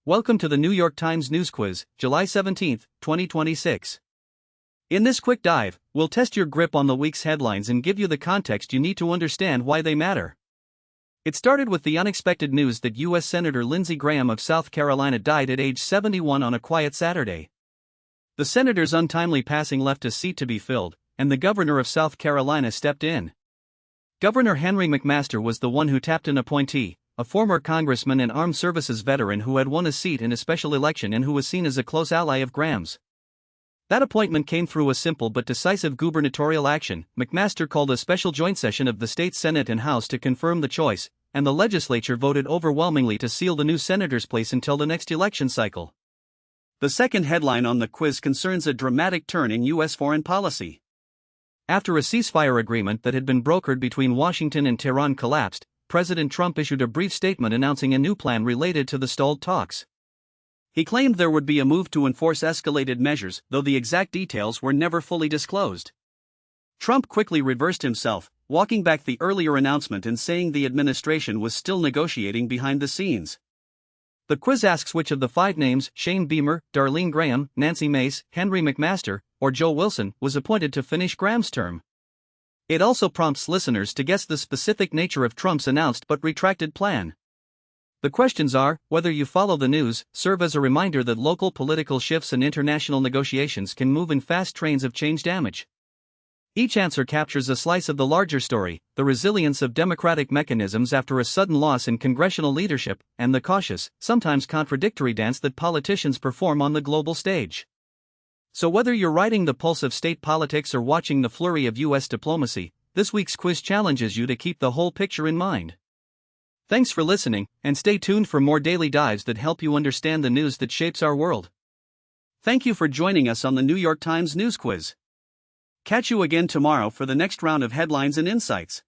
Welcome to the New York Times News Quiz, July 17, 2026. In this quick dive, we'll test your grip on the week's headlines and give you the context you need to understand why they matter. It started with the unexpected news that U.S. Senator Lindsey Graham of South Carolina died at age 71 on a quiet Saturday. The senator's untimely passing left a seat to be filled, and the governor of South Carolina stepped in. Governor Henry McMaster was the one who tapped an appointee, a former congressman and armed services veteran who had won a seat in a special election and who was seen as a close ally of Graham's. That appointment came through a simple but decisive gubernatorial action. McMaster called a special joint session of the state Senate and House to confirm the choice, and the legislature voted overwhelmingly to seal the new senator's place until the next election cycle. The second headline on the quiz concerns a dramatic turn in U.S. foreign policy. After a ceasefire agreement that had been brokered between Washington and Tehran collapsed, President Trump issued a brief statement announcing a new plan related to the stalled talks. He claimed there would be a move to enforce escalated measures, though the exact details were never fully disclosed. Trump quickly reversed himself, walking back the earlier announcement and saying the administration was still negotiating behind the scenes. The quiz asks which of the five names, Shane Beamer, Darlene Graham, Nancy Mace, Henry McMaster, or Joe Wilson, was appointed to finish Graham's term. It also prompts listeners to guess the specific nature of Trump's announced but retracted plan. The questions are, whether you follow the news, serve as a reminder that local political shifts and international negotiations can move in fast trains of change damage. Each answer captures a slice of the larger story, the resilience of democratic mechanisms after a sudden loss in congressional leadership, and the cautious, sometimes contradictory dance that politicians perform on the global stage. So whether you're riding the pulse of state politics or watching the flurry of U.S. diplomacy, this week's quiz challenges you to keep the whole picture in mind. Thanks for listening, and stay tuned for more daily dives that help you understand the news that shapes our world. Thank you for joining us on the New York Times News Quiz. Catch you again tomorrow for the next round of headlines and insights.